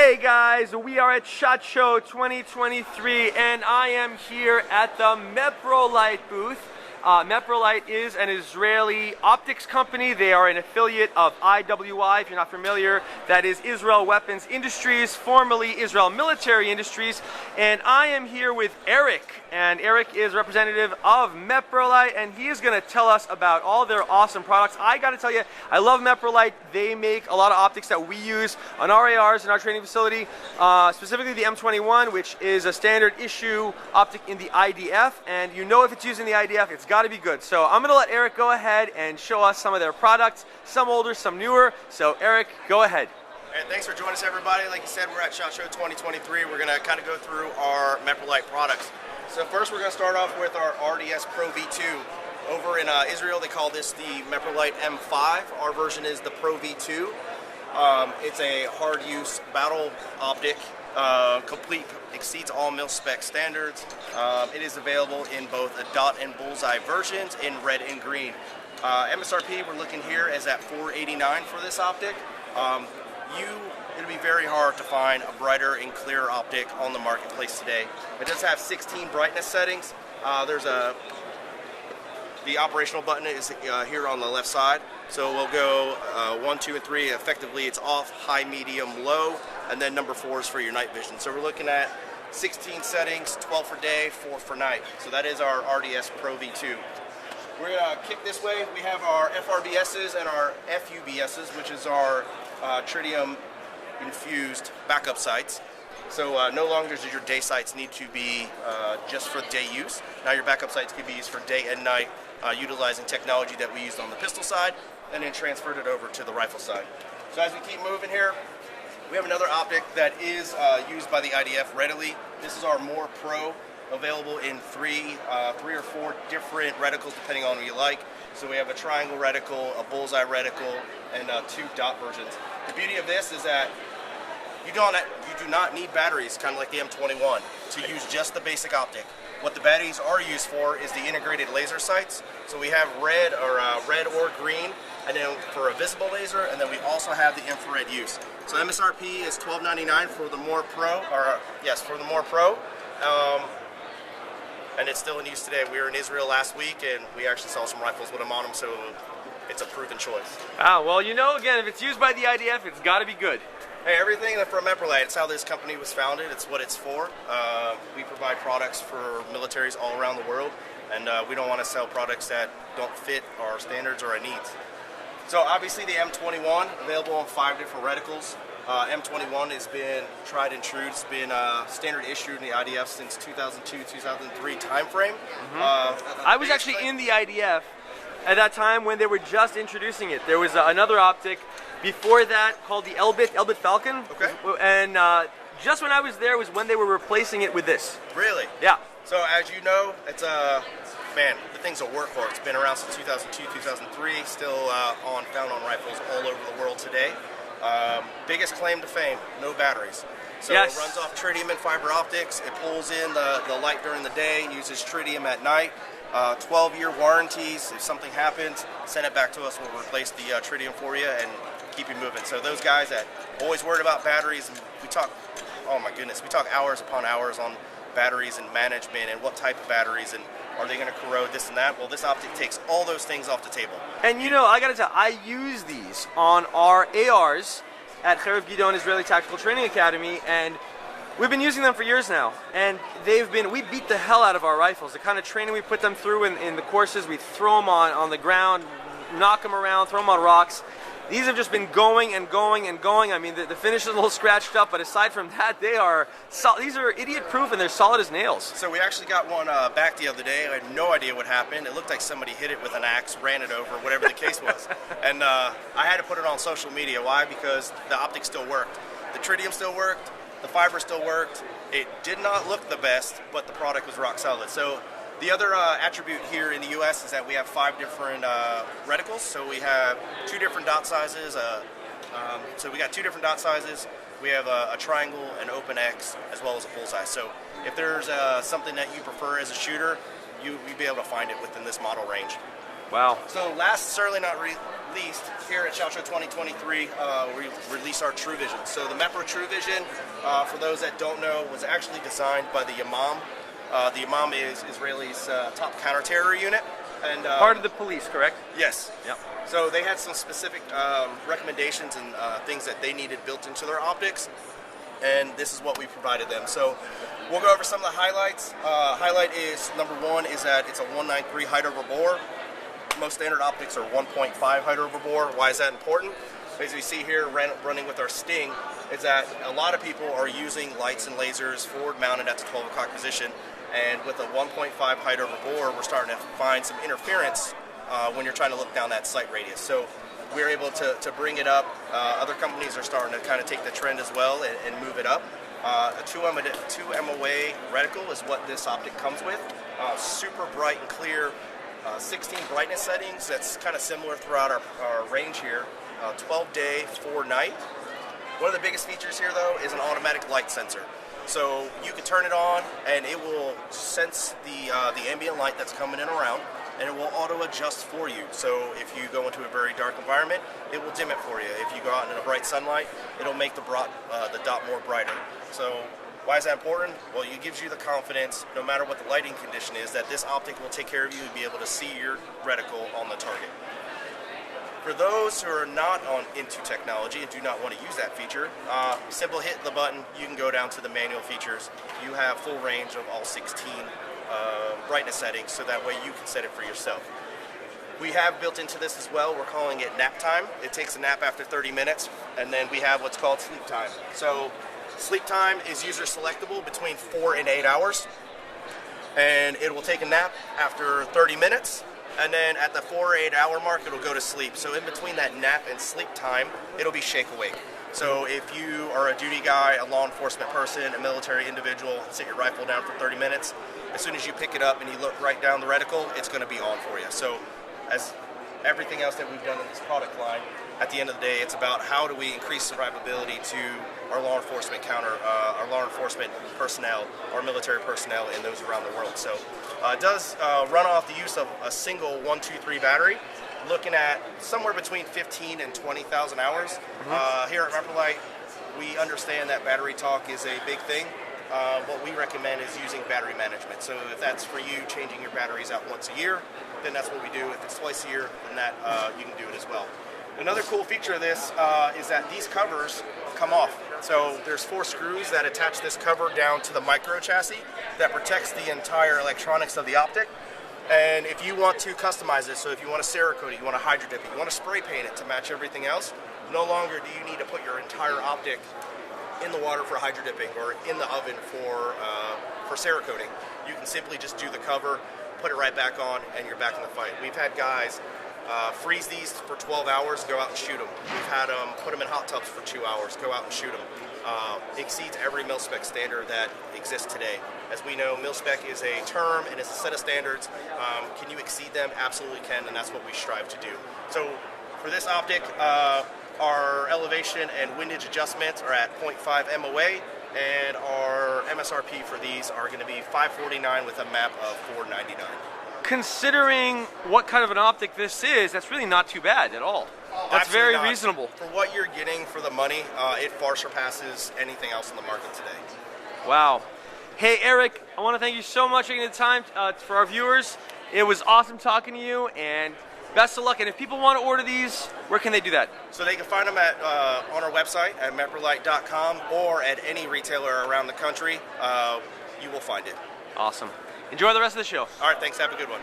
Hey guys, we are at SHOT Show 2023 and I am here at the Meprolight booth. Meprolight is an Israeli optics company. They are an affiliate of IWI, if you're not familiar. That is Israel Weapons Industries, formerly Israel Military Industries. And I am here with Eric. And Eric is representative of Meprolight, and he is going to tell us about all their awesome products. I got to tell you, I love Meprolight. They make a lot of optics that we use on our ARs in our training facility, specifically the M21, which is a standard issue optic in the IDF. And you know if it's using the IDF, it's got to be good. So I'm going to let Eric go ahead and show us some of their products, some older, some newer. So Eric, go ahead. And thanks for joining us, everybody. Like you said, we're at SHOT Show 2023. We're going to kind of go through our Meprolight products. So first we're going to start off with our RDS Pro V2. Over in Israel, they call this the Meprolight M5. Our version is the Pro V2. It's a hard-use battle optic. Complete, exceeds all mil-spec standards. It is available in both a dot and bullseye versions in red and green. MSRP, we're looking here, is at $489 for this optic. It'll be very hard to find a brighter and clearer optic on the marketplace today. It does have 16 brightness settings. The operational button is here on the left side. So we'll go 1, 2, and 3. Effectively, it's off, high, medium, low, and then number 4 is for your night vision. So we're looking at 16 settings, 12 for day, 4 for night. So that is our RDS Pro V2. We're going to kick this way. We have our FRBSs and our FUBSs, which is our tritium infused backup sights. So no longer does your day sights need to be just for day use. Now your backup sights can be used for day and night, utilizing technology that we used on the pistol side and then transferred it over to the rifle side. So as we keep moving here, we have another optic that is used by the IDF readily. This is our More Pro, available in three or four different reticles depending on what you like. So we have a triangle reticle, a bullseye reticle, and 2 dot versions. The beauty of this is that you do not need batteries, kind of like the M21, to use just the basic optic. What the batteries are used for is the integrated laser sights. So we have red or green, and then for a visible laser, and then we also have the infrared use. So MSRP is $12.99 for the More Pro, for the More Pro. And it's still in use today. We were in Israel last week, and we actually saw some rifles with them on them, so it's a proven choice. Wow, well, you know, again, if it's used by the IDF, it's got to be good. Hey, everything from Meprolight, it's how this company was founded, it's what it's for. We provide products for militaries all around the world, and we don't want to sell products that don't fit our standards or our needs. So obviously the M21, available on 5 different reticles. M21 has been tried and true. It's been standard issue in the IDF since 2002-2003 time frame. I was actually in the IDF at that time when they were just introducing it. There was another optic before that called the Elbit Falcon. Okay. And just when I was there was when they were replacing it with this. Really? Yeah. So as you know, it's man, the thing's a workhorse. It's been around since 2002, 2003. Still found on rifles all over the world today. Biggest claim to fame, no batteries. So yes. It runs off tritium and fiber optics. It pulls in the light during the day, uses tritium at night. 12-year warranties. If something happens, send it back to us. We'll replace the tritium for you and keep you moving. So those guys that always worried about batteries, and we talk, oh my goodness, we talk hours upon hours on batteries and management and what type of batteries and are they going to corrode this and that. Well, this optic takes all those things off the table. And you know, I got to tell, I use these on our ARs at Cherev Gidon Israeli Tactical Training Academy, and we've been using them for years now, and we beat the hell out of our rifles. The kind of training we put them through in the courses, we throw them on the ground, knock them around, throw them on rocks. These have just been going and going and going. I mean, the finish is a little scratched up, but aside from that, these are idiot-proof and they're solid as nails. So we actually got one back the other day. I had no idea what happened. It looked like somebody hit it with an axe, ran it over, whatever the case was. And I had to put it on social media. Why? Because the optic still worked. The tritium still worked. The fiber still worked. It did not look the best, but the product was rock solid. So the other attribute here in the U.S. is that we have 5 different reticles. So we have 2 different dot sizes. So we got 2 different dot sizes. We have a triangle, an open X, as well as a bullseye. So if there's something that you prefer as a shooter, you'd be able to find it within this model range. Wow. So last, certainly not least, here at SHOT Show 2023, we released our True Vision. So the Mepro True Vision, for those that don't know, was actually designed by the Imam. The Imam is Israel's top counter-terror unit. And Part of the police, correct? Yes. Yep. So they had some specific recommendations and things that they needed built into their optics, and this is what we provided them. So we'll go over some of the highlights. Highlight is, number one, is that it's a 193 height over bore. Most standard optics are 1.5 height over bore. Why is that important? As we see here, running with our Sting, is that a lot of people are using lights and lasers forward mounted at the 12 o'clock position, and with a 1.5 height over bore, we're starting to find some interference when you're trying to look down that sight radius. So we're able to bring it up. Other companies are starting to kind of take the trend as well and move it up. A 2 MOA reticle is what this optic comes with. Super bright and clear. 16 brightness settings. That's kind of similar throughout our range here. 12 day, 4 night. One of the biggest features here, though, is an automatic light sensor. So you can turn it on, and it will sense the ambient light that's coming in around, and it will auto adjust for you. So if you go into a very dark environment, it will dim it for you. If you go out in a bright sunlight, it'll make the dot more brighter. So why is that important? Well, it gives you the confidence, no matter what the lighting condition is, that this optic will take care of you and be able to see your reticle on the target. For those who are not into technology and do not want to use that feature, simple hit the button, you can go down to the manual features. You have full range of all 16 brightness settings, so that way you can set it for yourself. We have built into this as well, we're calling it nap time. It takes a nap after 30 minutes, and then we have what's called sleep time. So sleep time is user selectable between 4 and 8 hours, and it will take a nap after 30 minutes. And then at the 4 or 8 hour mark, it'll go to sleep. So in between that nap and sleep time, it'll be shake awake. So if you are a duty guy, a law enforcement person, a military individual, sit your rifle down for 30 minutes, as soon as you pick it up and you look right down the reticle, it's going to be on for you. So as everything else that we've done in this product line, at the end of the day, it's about how do we increase survivability to our law enforcement personnel, our military personnel, and those around the world. So it does run off the use of a single 123 battery, looking at somewhere between 15 and 20,000 hours. Here at Meprolight, we understand that battery talk is a big thing. What we recommend is using battery management. So if that's for you, changing your batteries out once a year, then that's what we do. If it's twice a year, then that you can do it as well. Another cool feature of this is that these covers come off. So there's 4 screws that attach this cover down to the micro chassis that protects the entire electronics of the optic. And if you want to customize it, so if you want to Cerakote it, you want to hydro dip it, you want to spray paint it to match everything else, no longer do you need to put your entire optic in the water for hydro dipping or in the oven for Cerakoting. You can simply just do the cover, put it right back on, and you're back in the fight. We've had guys freeze these for 12 hours, go out and shoot them. We've had them put them in hot tubs for 2 hours, go out and shoot them. Exceeds every mil-spec standard that exists today. As we know, mil-spec is a term and it's a set of standards. Can you exceed them? Absolutely can, and that's what we strive to do. So for this optic, our elevation and windage adjustments are at 0.5 MOA, and our MSRP for these are going to be $549 with a map of $499. Considering what kind of an optic this is, that's really not too bad at all. That's very reasonable. For what you're getting for the money, it far surpasses anything else in the market today. Wow. Hey, Eric, I want to thank you so much for taking the time for our viewers. It was awesome talking to you, and best of luck. And if people want to order these, where can they do that? So they can find them on our website at meprolight.com or at any retailer around the country. You will find it. Awesome. Enjoy the rest of the show. All right, thanks. Have a good one.